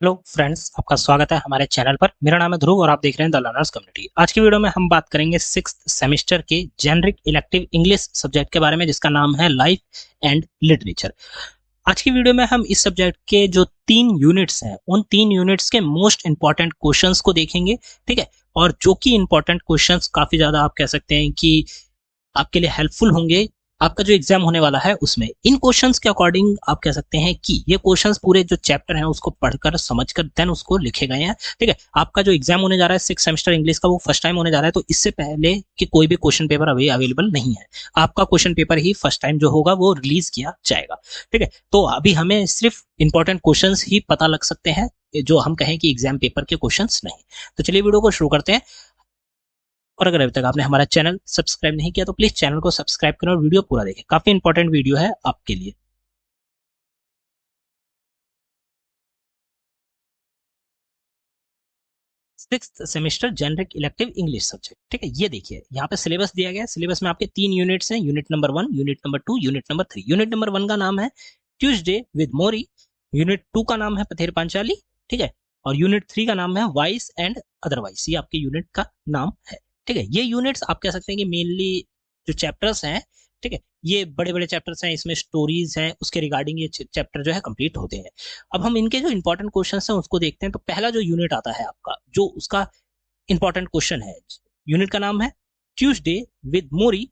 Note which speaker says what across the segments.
Speaker 1: Hello friends, आपका स्वागत है हमारे चैनल पर। मेरा नाम है ध्रुव और आप देख रहे हैं द लर्नर्स कम्युनिटी। आज की वीडियो में हम बात करेंगे सिक्स्थ सेमेस्टर के जेनरिक इलेक्टिव इंग्लिश सब्जेक्ट के बारे में, जिसका नाम है लाइफ एंड लिटरेचर। आज की वीडियो में हम इस सब्जेक्ट के जो 3 यूनिट्स हैं, उन 3 यूनिट्स के मोस्ट इंपॉर्टेंट क्वेश्चंस को देखेंगे। ठीक है, और जो कि इंपॉर्टेंट क्वेश्चंस काफी ज्यादा आप कह सकते हैं कि आपके लिए हेल्पफुल होंगे आपका जो एग्जाम होने वाला है उसमें। इन क्वेश्चंस के अकॉर्डिंग आप कह सकते हैं कि ये क्वेश्चंस पूरे जो चैप्टर हैं उसको पढ़कर समझकर देन उसको लिखे गए हैं। ठीक है, आपका जो एग्जाम होने जा रहा है सिक्स सेमेस्टर इंग्लिश का, वो फर्स्ट टाइम होने जा रहा है, तो इससे पहले कि कोई भी क्वेश्चन पेपर अभी अवेलेबल नहीं है। आपका क्वेश्चन पेपर ही फर्स्ट टाइम जो होगा वो रिलीज किया जाएगा। ठीक है, तो अभी हमें सिर्फ इंपॉर्टेंट क्वेश्चंस ही पता लग सकते हैं, जो हम कहें कि एग्जाम पेपर के क्वेश्चंस नहीं। तो चलिए वीडियो को शुरू करते हैं। और अगर अभी तक आपने हमारा चैनल सब्सक्राइब नहीं किया तो प्लीज चैनल को सब्सक्राइब करें और वीडियो पूरा देखें, काफी इंपॉर्टेंट वीडियो है आपके लिए। Sixth semester generic elective English subject. ठीक है, ये देखिए यहाँ पे सिलेबस दिया गया है। सिलेबस में आपके 3 यूनिट्स हैं, unit number 1, unit number 2, unit number 3। Unit number 1 का नाम है ट्यूसडे विद मोरी। यूनिट 2 का नाम है पथेर पांचाली। ठीक है, और यूनिट 3 का नाम है वाइस एंड अदरवाइज। ये आपके यूनिट का नाम है। ठीक है, ये यूनिट्स आप कह सकते हैं कि मेनली जो चैप्टर्स हैं, ठीक है, ये बड़े बड़े चैप्टर्स हैं, इसमें स्टोरीज हैं, उसके रिगार्डिंग ये चैप्टर जो है कंप्लीट होते हैं। अब हम इनके जो इंपॉर्टेंट क्वेश्चन हैं उसको देखते हैं। तो पहला जो यूनिट आता है आपका, जो उसका इंपॉर्टेंट क्वेश्चन है, यूनिट का नाम है Tuesday with Mori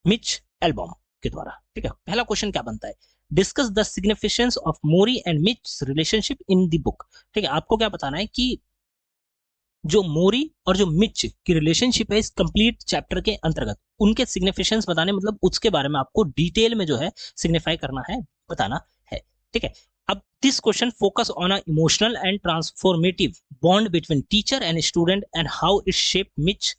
Speaker 1: Mitch album के द्वारा। ठीक है, पहला क्वेश्चन क्या बनता है? Discuss the significance of mori and Mitch relationship in the book. ठीक है, आपको क्या बताना है कि जो मोरी और जो मिच की रिलेशनशिप है इस कंप्लीट चैप्टर के अंतर्गत, उनके सिग्निफिकेंस बताने, मतलब उसके बारे में आपको डिटेल में जो है सिग्निफाई करना है, बताना है। ठीक है, अब this question focus on a emotional and transformative bond between teacher and student and how it shape Mitch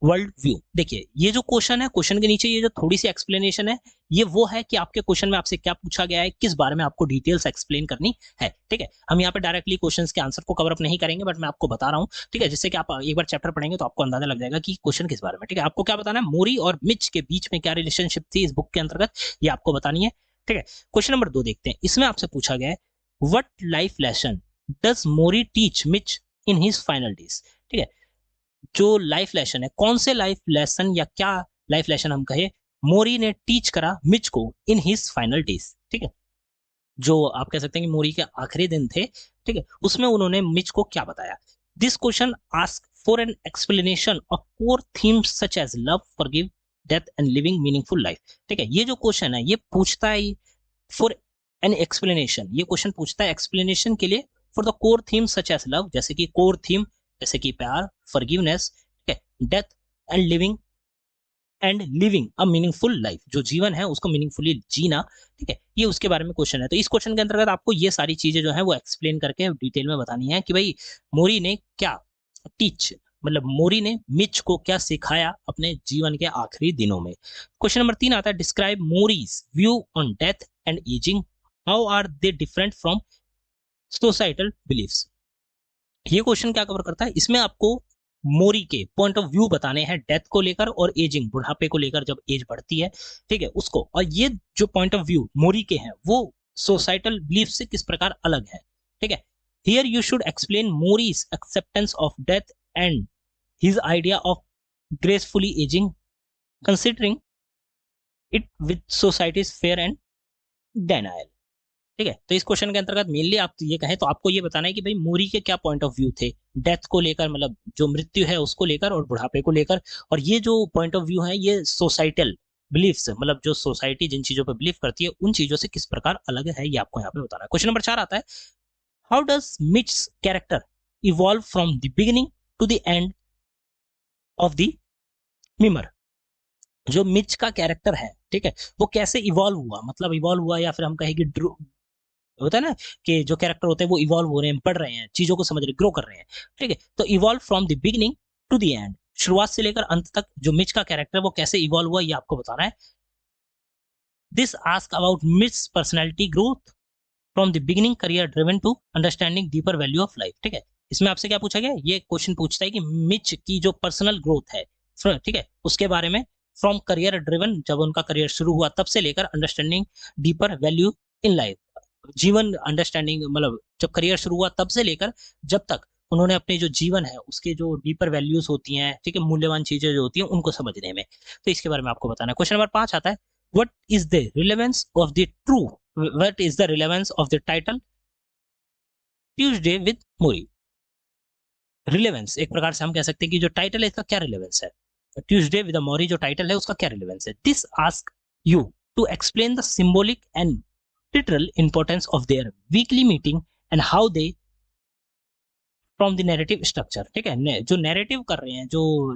Speaker 1: world view. देखिए ये जो क्वेश्चन है, क्वेश्चन के नीचे ये जो थोड़ी सी एक्सप्लेनेशन है, ये वो है कि आपके क्वेश्चन में आपसे क्या पूछा गया है, किस बारे में आपको डिटेल्स एक्सप्लेन करनी है। ठीक है, हम यहाँ पे डायरेक्टली क्वेश्चंस के आंसर को कवर अप नहीं करेंगे, बट मैं आपको बता रहा हूँ। ठीक है, जिससे कि आप एक बार चैप्टर पढ़ेंगे तो आपको अंदाजा लग जाएगा कि क्वेश्चन किस बारे में। ठीक है, आपको क्या बताना है, मोरी और मिच के बीच में क्या रिलेशनशिप थी इस बुक के अंतर्गत, ये आपको बतानी है। ठीक है, क्वेश्चन नंबर 2 देखते हैं। इसमें आपसे पूछा गया है what life lesson does Mori teach Mitch in his final days. ठीक है, जो लाइफ लेसन है, कौन से लाइफ लेसन या क्या लाइफ लेसन हम कहे, मोरी ने टीच करा मिच को इन हिज फाइनल डेज। ठीक है, जो आप कह सकते हैं कि मोरी के आखिरी दिन थे, ठीक है, उसमें उन्होंने मिच को क्या बताया। This question ask for an explanation of core themes such as love, forgive, death and living meaningful life. ठीक है, ये जो क्वेश्चन है ये पूछता है फॉर एन एक्सप्लेनेशन, ये क्वेश्चन पूछता है एक्सप्लेनेशन के लिए for the core theme such as love, जैसे कि कोर थीम जैसे कि प्यार, फॉरगिवनेस, ठीक है, death and living a meaningful life, जो जीवन है उसको मीनिंगफुली जीना। ठीक है, ये उसके बारे में क्वेश्चन है। तो इस क्वेश्चन के अंतर्गत आपको ये सारी चीजें जो है वो एक्सप्लेन करके डिटेल में बतानी है कि भाई मोरी ने क्या टीच, मतलब मोरी ने मिच को क्या सिखाया अपने जीवन के आखिरी दिनों में। क्वेश्चन नंबर 3 आता है describe Morrie's view on death and ageing, how are they different from societal beliefs. ये क्वेश्चन क्या कवर करता है, इसमें आपको मोरी के पॉइंट ऑफ व्यू बताने हैं डेथ को लेकर और एजिंग, बुढ़ापे को लेकर, जब एज बढ़ती है, ठीक है, उसको। और ये जो पॉइंट ऑफ व्यू मोरी के हैं वो सोसाइटल बिलीफ से किस प्रकार अलग है। ठीक है, here you should explain Morrie's acceptance of death and his idea of gracefully ageing considering it with society's fear and denial. ठीक है, तो इस क्वेश्चन के अंतर्गत मेनली आप ये कहें तो आपको ये बताना है कि भाई मोरी के क्या पॉइंट ऑफ व्यू थे डेथ को लेकर, मतलब जो मृत्यु है उसको लेकर और बुढ़ापे को लेकर। और ये जो पॉइंट ऑफ व्यू है ये सोसाइटल बिलीफ्स, मतलब जो सोसाइटी जिन चीजों पर बिलीव करती है उन चीजों से किस प्रकार अलग है, ये आपको यहाँ पे बताना है। क्वेश्चन नंबर 4 आता है how does Mitch's character evolve from the beginning to the end of the memoir. जो मिच का कैरेक्टर है, ठीक है, वो कैसे इवॉल्व हुआ, मतलब इवॉल्व हुआ या फिर हम कहेंगे होता है ना कि जो कैरेक्टर होते हैं वो इवॉल्व हो रहे हैं, बढ़ रहे हैं, चीजों को समझ रहे, ग्रो कर रहे हैं। ठीक है, तो evolve from the beginning to the end, शुरुआत से लेकर अंत तक जो मिच का कैरेक्टर है वो कैसे इवॉल्व हुआ, ये आपको बताना है। This ask about Mitch personality growth from the beginning career driven to understanding deeper value of life. ठीक है, इसमें आपसे क्या पूछा गया, ये क्वेश्चन पूछता है कि मिच की जो पर्सनल ग्रोथ है, ठीक है, उसके बारे में, फ्रॉम करियर ड्रिवन, जब उनका करियर शुरू हुआ तब से लेकर understanding deeper value in life, जीवन अंडरस्टैंडिंग, मतलब जब करियर शुरू हुआ तब से लेकर जब तक उन्होंने अपने जो जीवन है उसके जो डीपर वैल्यूज होती हैं, ठीक है, मूल्यवान चीजें जो होती हैं उनको समझने में, तो इसके बारे में आपको बताना है। क्वेश्चन नंबर 5 आता है, what is the relevance of the true, what is the relevance of the title Tuesday with Mori. Relevance एक प्रकार से हम कह सकते हैं कि जो टाइटल है इसका क्या रिलेवेंस है, ट्यूसडे विद मोरी जो टाइटल है उसका क्या रिलेवेंस है। This ask you to explain the symbolic and literal importance of their weekly meeting and how they from the narrative structure, ठीक है, जो नैरेटिव कर रहे हैं, जो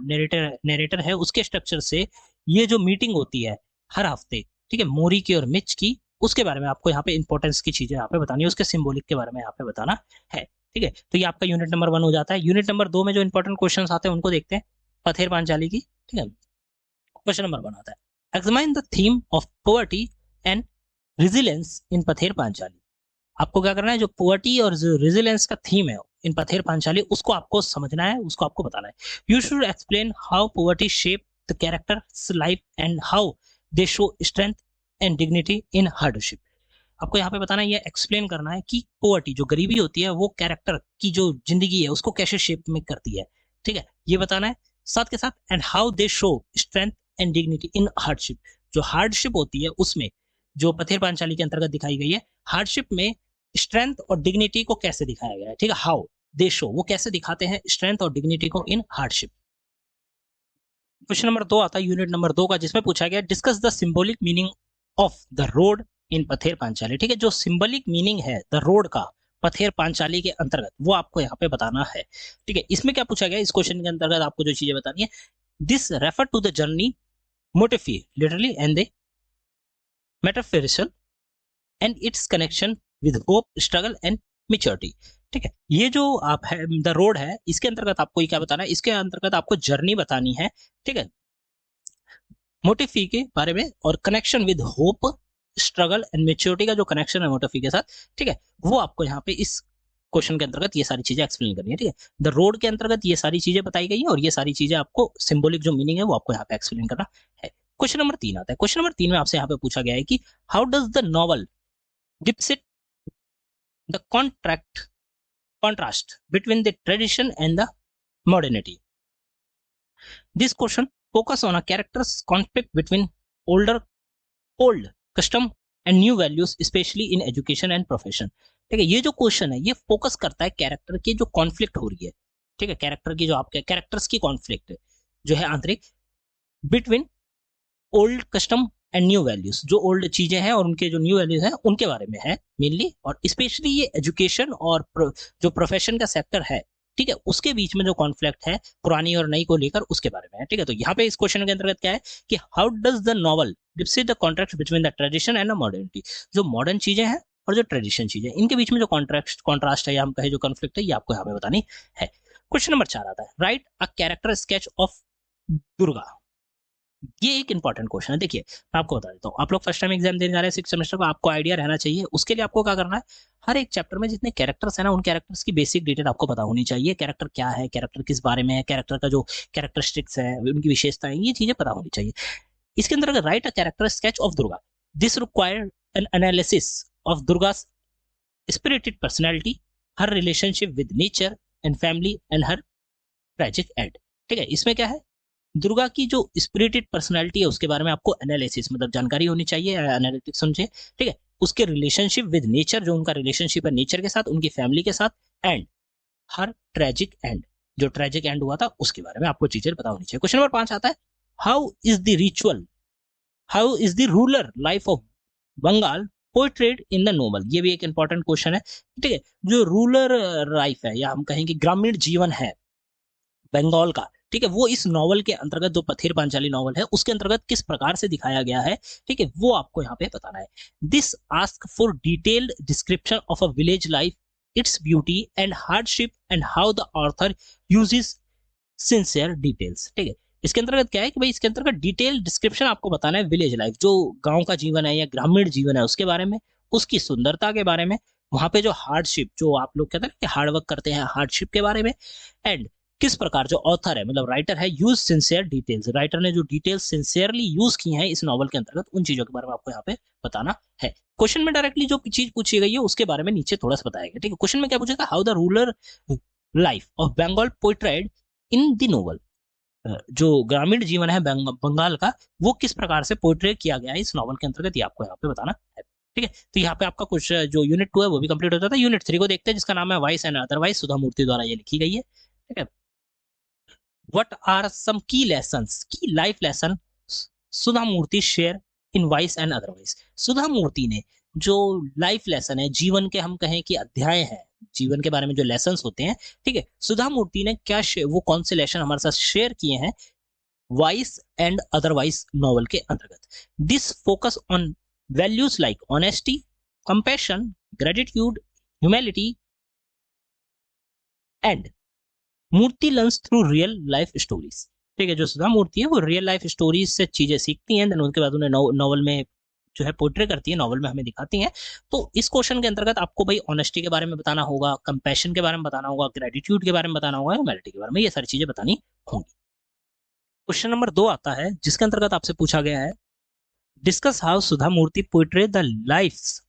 Speaker 1: नरेटर है उसके स्ट्रक्चर से ये जो मीटिंग होती है हर हफ्ते, ठीक है, मोरी की और मिच की, उसके बारे में आपको यहाँ पे इंपॉर्टेंस की चीजें यहाँ पे बतानी है, उसके सिंबॉलिक के बारे में यहाँ पे बताना है, ठीक है। तो ये आपका यूनिट नंबर 1 हो जाता है। यूनिट नंबर 2 में जो इंपॉर्टेंट क्वेश्चन आते हैं उनको देखते हैं, पथेर पांचाली की, ठीक है। क्वेश्चन नंबर 1 आता है, examine the theme of poverty and resilience in Pather Panchali. आपको क्या करना है, जो पॉवर्टी और जो रेजिलियंस का थीम है इन पथेर पांचाली उसको आपको समझना है, उसको आपको बताना है। You should explain how poverty shape the characters life and how they show strength and dignity in hardship. आपको यहाँ पे बताना है, ये एक्सप्लेन करना है कि पॉवर्टी जो गरीबी होती है वो कैरेक्टर की जो जिंदगी है उसको कैसे शेप में करती है, ठीक है, ये बताना है। साथ के साथ and how they show strength and dignity in hardship, जो हार्डशिप होती है उसमें जो पथेर पांचाली के अंतर्गत दिखाई गई है, हार्डशिप में स्ट्रेंथ और डिग्निटी को कैसे दिखाया गया है, ठीक है, हाउ दे शो, वो कैसे दिखाते हैं स्ट्रेंथ और डिग्निटी को इन हार्डशिप। क्वेश्चन नंबर 2 आता है यूनिट नंबर 2 का, जिसमें पूछा गया discuss the symbolic meaning of the road in Pather Panchali, ठीक है, जो सिंबॉलिक मीनिंग है द रोड का पथेर पांचाली के अंतर्गत वो आपको यहाँ पे बताना है, ठीक है। इसमें क्या पूछा गया, इस क्वेश्चन के अंतर्गत आपको जो चीजें बतानी है, this refer to the journey motif literally and the metaphorical and its connection with hope struggle and maturity, ठीक है। ये जो आप है द रोड है इसके अंतर्गत आपको क्या बताना है, इसके अंतर्गत आपको जर्नी बतानी है, ठीक है, मोटिफी के बारे में, और connection with hope struggle and maturity का जो कनेक्शन है मोटिफी के साथ, ठीक है, वो आपको यहाँ पे इस क्वेश्चन के अंतर्गत ये सारी चीजें एक्सप्लेन करनी है, ठीक है। द रोड के अंतर्गत ये सारी चीजें बताई गई है और ये सारी चीजें आपको सिंबॉलिक जो मीनिंग है वो आपको यहाँ पे एक्सप्लेन करना है। क्वेश्चन नंबर 3 आता है, क्वेश्चन नंबर 3 में आपसे यहाँ पे पूछा गया है कि how does the novel depict the contrast between the tradition and the modernity. This question focus on a character's conflict between old custom and new values, especially in education and profession. ठीक है, ये जो question है ये focus करता है character की जो कॉन्फ्लिक्ट हो रही है, ठीक है, कैरेक्टर की जो आपके कैरेक्टर्स की कॉन्फ्लिक्ट जो है आंतरिक between old custom and new values, जो ओल्ड चीजें हैं और उनके जो न्यू वैल्यूज हैं उनके बारे में है मेनली, और स्पेशली ये एजुकेशन और जो प्रोफेशन का सेक्टर है, ठीक है, उसके बीच में जो कॉन्फ्लिक्ट है पुरानी और नई को लेकर उसके बारे में है, ठीक है। तो यहाँ पे इस क्वेश्चन के अंतर्गत क्या है कि how does the novel depict the contrast between the tradition and the modernity, जो मॉडर्न चीजें हैं और जो ट्रेडिशन चीजें इनके बीच में जो कॉन्ट्रास्ट है या हम कहे जो कॉन्फ्लिक्ट है ये आपको यहाँ पे बतानी है। क्वेश्चन नंबर 4 आता है, write a character sketch of Durga. ये एक इंपॉर्टेंट क्वेश्चन है। देखिए मैं आपको बता देता हूँ, आप लोग फर्स्ट टाइम एग्जाम देने जा रहे हैं 6 सेमेस्टर को, आपको आइडिया रहना चाहिए, उसके लिए आपको क्या करना है, हर एक चैप्टर में जितने कैरेक्टर्स है ना उन कैरेक्टर्स की बेसिक डिटेल आपको पता होनी चाहिए, कैरेक्टर क्या है, कैरेक्टर किस बारे में है, कैरेक्टर का जो कैरेक्टरिस्टिक्स है उनकी विशेषताएं, ये चीजें पता होनी चाहिए। इसके अंदर write a character sketch of Durga, this required an analysis of Durga's spirited personality, her relationship with nature and family and her tragic end, ठीक है। इसमें क्या है, दुर्गा की जो स्पिरिटेड पर्सनालिटी है उसके बारे में आपको एनालिसिस मतलब जानकारी होनी चाहिए, एनालिटिक्स समझे, ठीक है। उसके रिलेशनशिप विद नेचर, जो उनका रिलेशनशिप है नेचर के साथ, उनकी फैमिली के साथ, एंड हर ट्रेजिक एंड, जो ट्रेजिक एंड हुआ था उसके बारे में आपको चीजें पता होनी चाहिए। क्वेश्चन नंबर 5 आता है, how is the rural life of Bengal portrayed in the novel. ये भी एक इंपॉर्टेंट क्वेश्चन है, ठीक है। जो रूरल लाइफ है या हम कहेंगे ग्रामीण जीवन है बंगाल का, ठीक है, वो इस नॉवल के अंतर्गत जो पथेर पांचाली नॉवल है उसके अंतर्गत किस प्रकार से दिखाया गया है, ठीक है, वो आपको यहाँ पे बताना है। This ask for detailed description of a village life, its beauty and hardship and how the author uses sincere details, ठीक है। इसके अंतर्गत क्या है कि भाई इसके अंतर्गत डिटेल डिस्क्रिप्शन आपको बताना है विलेज लाइफ, जो गांव का जीवन है या ग्रामीण जीवन है उसके बारे में, उसकी सुंदरता के बारे में, वहां पे जो हार्डशिप, जो आप लोग कहते हैं कि हार्डवर्क करते हैं, हार्डशिप के बारे में, एंड किस प्रकार जो ऑथर है मतलब राइटर है यूज सिंसियर डिटेल्स, राइटर ने जो डिटेल्स सिंसियरली यूज की हैं इस नॉवल के अंतर्गत उन चीजों के बारे में आपको यहाँ पे बताना है। क्वेश्चन में डायरेक्टली जो चीज पूछी गई है उसके बारे में नीचे थोड़ा सा बताया गया, ठीक है। क्वेश्चन में क्या पूछेगा, how the rural life of Bengal portrayed in the novel, जो ग्रामीण जीवन है बंगाल का वो किस प्रकार से पोर्ट्रे किया गया है इस नॉवल के अंतर्गत, ये आपको यहाँ पे बताना है, ठीक है। तो यहाँ पे आपका कुछ जो यूनिट 2 है वो भी कंप्लीट हो जाता है। यूनिट 3 को देखते हैं जिसका नाम है वाइस एंड अदरवाइज, सुधा मूर्ति द्वारा ये लिखी गई है, ठीक है। व्हाट आर सम की लेसन्स, की life lesson Sudha Murthy share in wise and otherwise, Sudha Murthy ने जो लाइफ लेसन है, जीवन के हम कहें कि अध्याय है, जीवन के बारे में जो लेसन्स होते हैं, ठीक है, सुधा मूर्ति ने क्या वो कौन से लेसन हमारे साथ शेयर किए हैं वाइस एंड अदरवाइज नॉवल के अंतर्गत। This focus on values like honesty, compassion, gratitude, humanity and Murthy learns through real life stories, ठीक है। जो सुधा मूर्ति है वो रियल लाइफ स्टोरीज से चीजें सीखती हैं, देन उसके बाद उन्हें नॉवल में जो है पोर्ट्रे करती है, नॉवल में हमें दिखाती हैं। तो इस क्वेश्चन के अंतर्गत आपको भाई ऑनेस्टी के बारे में बताना होगा, कंपैशन के बारे में बताना होगा, ग्रेटिट्यूड के बारे में बताना होगा, ह्यूमैनिटी के बारे में, ये सारी चीजें बतानी होंगी। क्वेश्चन नंबर 2 आता है जिसके अंतर्गत आपसे पूछा गया है, discuss how Sudha Murthy portray the lives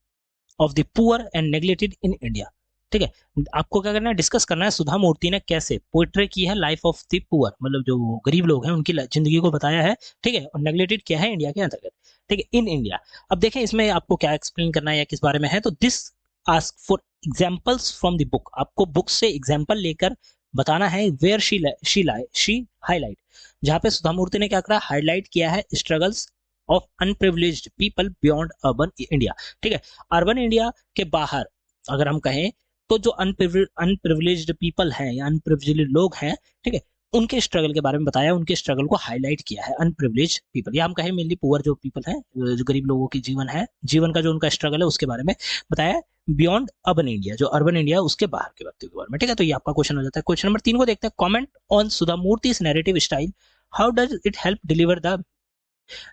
Speaker 1: of the poor and neglected in India, ठीक है। आपको क्या करना है, डिस्कस करना है सुधा मूर्ति ने कैसे पोर्ट्रे की है लाइफ ऑफ द पुअर, मतलब जो गरीब लोग हैं उनकी जिंदगी को बताया है, ठीक है, और नेग्लेक्टेड किया है इंडिया के अंतर्गत, ठीक है, इन इंडिया। अब देखें इसमें आपको क्या एक्सप्लेन करना है या किस बारे में है, तो this ask for examples from the book, आपको बुक से एग्जांपल लेकर बताना है वेयर शी हाईलाइट, जहां पे सुधा मूर्ति ने क्या करा, हाईलाइट किया है struggles of unprivileged people beyond urban India, ठीक है। अर्बन इंडिया के बाहर अगर हम कहें तो जो अनप्रिविलेज्ड पीपल हैं या अनप्रिविलेज्ड लोग हैं, ठीक है, उनके स्ट्रगल के बारे में बताया, उनके स्ट्रगल को हाईलाइट किया है, अनप्रिविलेज्ड पीपल, या हम कहें मेनली पुअर जो पीपल हैं, जो गरीब लोगों की जीवन है, जीवन का जो उनका स्ट्रगल है उसके बारे में बताया, बियॉन्ड अर्बन इंडिया, जो अर्बन इंडिया उसके बाहर के व्यक्तियों के बारे में, ठीक है। तो ये आपका क्वेश्चन हो जाता है। क्वेश्चन नंबर 3 को देखते हैं, comment on Sudha Murthy narrative style, how does it help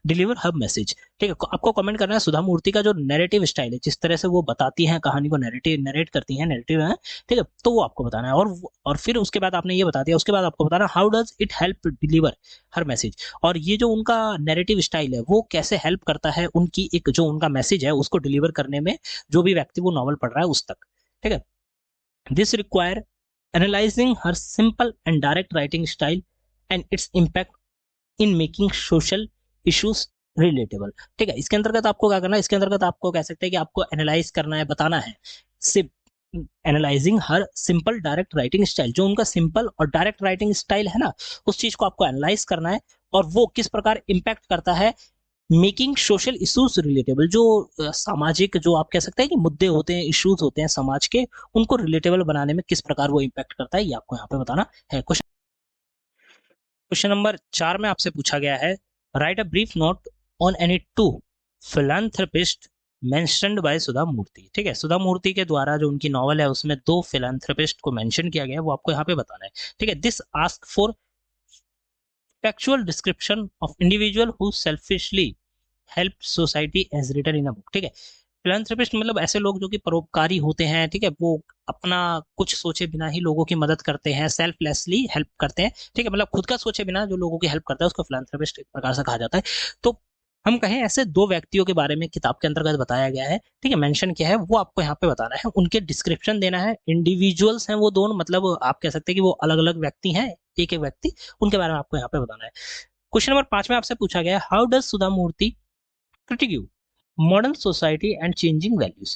Speaker 1: deliver her message, ठीक है। आपको कमेंट करना है सुधा मूर्ति का जो नैरेटिव स्टाइल है, जिस तरह से वो बताती हैं कहानी को, नरेट करती हैं, नैरेटिव है, ठीक है, तो वो आपको बताना है। और फिर उसके बाद आपने ये बता दिया, उसके बाद आपको बताना how does it help deliver her message, और ये जो उनका नैरेटिव स्टाइल है वो कैसे हेल्प करता है उनकी एक जो उनका मैसेज है उसको डिलीवर करने में, जो भी व्यक्ति वो नॉवल पढ़ रहा है उस तक, ठीक है। This require analysing her simple and direct writing style and its impact in making social issues relatable, ठीक है। इसके अंतर्गत आपको क्या करना है, इसके अंतर्गत आपको कह सकते हैं कि आपको एनालाइज करना है, बताना है, सिर्फ एनालाइजिंग हर सिंपल डायरेक्ट राइटिंग स्टाइल, जो उनका सिंपल और डायरेक्ट राइटिंग स्टाइल है ना, उस चीज को आपको एनालाइज करना है, और वो किस प्रकार इंपैक्ट करता है मेकिंग सोशल इश्यूज रिलेटेबल, जो सामाजिक जो आप कह सकते हैं कि मुद्दे होते हैं, इश्यूज होते हैं समाज के, उनको रिलेटेबल बनाने में किस प्रकार वो इंपैक्ट करता है, ये आपको यहाँ पे बताना है। क्वेश्चन नंबर 4 में आपसे पूछा गया है, write a brief note on any two philanthropist mentioned by Sudha Murthy, ठीक है। सुधा मूर्ति के द्वारा जो उनकी नॉवल है उसमें 2 फिलैंथ्रोपिस्ट को मेंशन किया गया है, वो आपको यहाँ पे बताना है, ठीक है। This ask for factual description of individual who selfishly help society as written in a book, ठीक है। फिलैंथ्रोपिस्ट मतलब ऐसे लोग जो कि परोपकारी होते हैं, ठीक है, वो अपना कुछ सोचे बिना ही लोगों की मदद करते हैं, सेल्फलेसली हेल्प करते हैं, ठीक है, मतलब खुद का सोचे बिना जो लोगों की हेल्प करता है उसको फिलैंथ्रोपिस्ट एक प्रकार से कहा जाता है। तो हम कहें ऐसे 2 व्यक्तियों के बारे में किताब के अंतर्गत बताया गया है, ठीक है, मेंशन किया है, वो आपको यहाँ पे बताना है, उनके डिस्क्रिप्शन देना है, इंडिविजुअल्स हैं वो दोनों, मतलब आप कह सकते हैं कि वो अलग अलग व्यक्ति हैं, एक एक व्यक्ति, उनके बारे में आपको यहाँ पे बताना है। क्वेश्चन नंबर 5 में आपसे पूछा गया, how does Sudha Murthy critic modern society and changing values,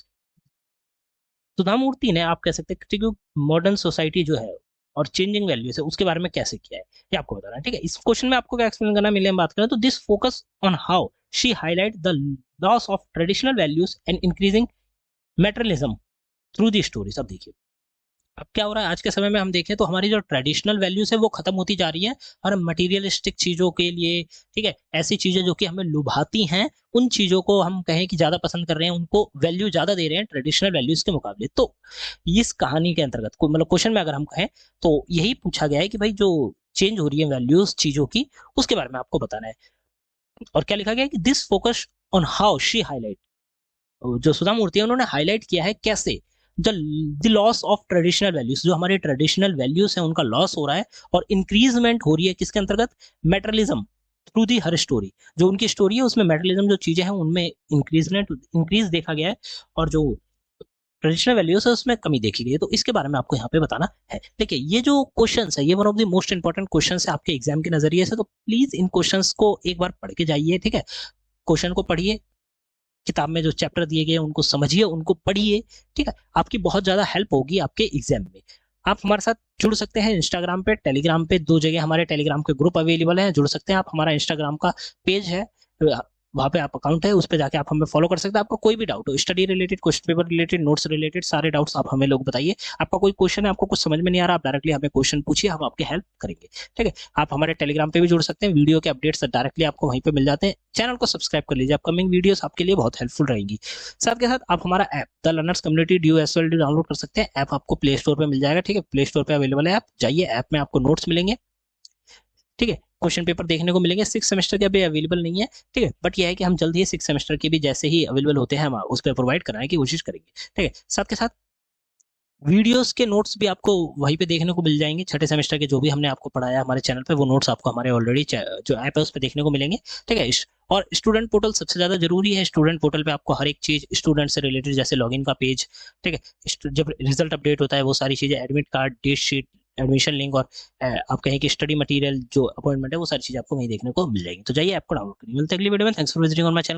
Speaker 1: Sudha Murthy ने आप कह सकते हैं क्रिटिक मॉडर्न सोसाइटी जो है और चेंजिंग वैल्यूज है उसके बारे में कैसे किया है, ये आपको बताना है, ठीक है। इस क्वेश्चन में आपको क्या एक्सप्लेन करना है, मिले हम बात करें तो this focus on how she highlight the loss of traditional values and increasing materialism through the stories. अब देखिए अब क्या हो रहा है, आज के समय में हम देखें तो हमारी जो ट्रेडिशनल वैल्यूज है वो खत्म होती जा रही है, और मटेरियलिस्टिक चीजों के लिए, ठीक है, ऐसी चीजें जो कि हमें लुभाती हैं उन चीजों को हम कहें कि ज्यादा पसंद कर रहे हैं, उनको वैल्यू ज्यादा दे रहे हैं ट्रेडिशनल वैल्यूज के मुकाबले। तो इस कहानी के अंतर्गत मतलब क्वेश्चन में अगर हम कहें तो यही पूछा गया है कि भाई जो चेंज हो रही है वैल्यूज चीजों की, उसके बारे में आपको बताना है। और क्या लिखा गया है कि this focus on how she highlight, जो सुधा मूर्ति है उन्होंने हाईलाइट किया है कैसे the loss of traditional values, जो हमारे ट्रेडिशनल वैल्यूज हैं उनका लॉस हो रहा है और इंक्रीजमेंट हो रही है किसके अंतर्गत, materialism through the her story. जो उनकी स्टोरी है उसमें मेटरलिज्म जो चीजें हैं उनमें इंक्रीज देखा गया है और जो ट्रेडिशनल वैल्यूज है उसमें कमी देखी गई है। तो इसके बारे में आपको यहाँ पे बताना है। देखिए ये जो क्वेश्चन है ये one of the most important question है आपके एग्जाम के नजरिए से, तो प्लीज इन क्वेश्चन को एक बार पढ़ के जाइए, ठीक है। क्वेश्चन को पढ़िए, किताब में जो चैप्टर दिए गए उनको समझिए, उनको पढ़िए, ठीक है। आपकी बहुत ज्यादा हेल्प होगी आपके एग्जाम में। आप हमारे साथ जुड़ सकते हैं इंस्टाग्राम पे, टेलीग्राम पे, 2 जगह हमारे टेलीग्राम के ग्रुप अवेलेबल हैं, जुड़ सकते हैं आप। हमारा इंस्टाग्राम का पेज है, वहाँ पे आप अकाउंट है, उस पर जाके आप हमें फॉलो कर सकते हैं। आपका कोई भी डाउट हो study related, question paper related, notes related, सारे डाउट्स आप हमें लोग बताइए। आपका कोई क्वेश्चन है, आपको कुछ समझ में नहीं आ रहा, आप डायरेक्टली हमें क्वेश्चन पूछिए, हम आपके हेल्प करेंगे, ठीक है। आप हमारे टेलीग्राम पे भी जुड़ सकते हैं, वीडियो के अपडेट्स डायरेक्टली आपको वहीं पे मिल जाते हैं। चैनल को सब्सक्राइब कर लीजिए, अपकमिंग वीडियोस आपके लिए बहुत हेल्पफुल रहेंगी। साथ के साथ आप हमारा app the learners community DUSLD download कर सकते हैं। ऐप आपको प्ले स्टोर पे मिल जाएगा, ठीक है। प्ले स्टोर पे अवेलेबल है, आप जाइए, ऐप में आपको नोट्स मिलेंगे, ठीक है। क्वेश्चन पेपर देखने को मिलेंगे। 6 सेमेस्टर के अभी अवेलेबल नहीं है, ठीक है, बट ये है कि हम जल्द ही 6 सेमेस्टर के भी जैसे ही अवेलेबल होते हैं हम उस पर प्रोवाइड कराने की कोशिश करेंगे, ठीक है। साथ के साथ वीडियोस के नोट्स भी आपको वहीं पे देखने को मिल जाएंगे। छठे सेमेस्टर के जो भी हमने आपको पढ़ाया हमारे चैनल पे, वो नोट्स आपको हमारे ऑलरेडी जो ऐप है उस पर देखने को मिलेंगे, ठीक है। और स्टूडेंट पोर्टल सबसे ज्यादा जरूरी है। स्टूडेंट पोर्टल पे आपको हर एक चीज स्टूडेंट से रिलेटेड, जैसे लॉगिन का पेज, ठीक है, जब रिजल्ट अपडेट होता है वो सारी चीजें, admit card, date sheet, admission link और आप कहें कि स्टडी मटेरियल जो अपॉइंटमेंट है, वो सारी चीज आपको वहीं देखने को मिल जाएगी। तो जाइए ऐप को डाउनलोड करिए। मिलते हैं अगली वीडियो में। Thanks for visiting on my channel.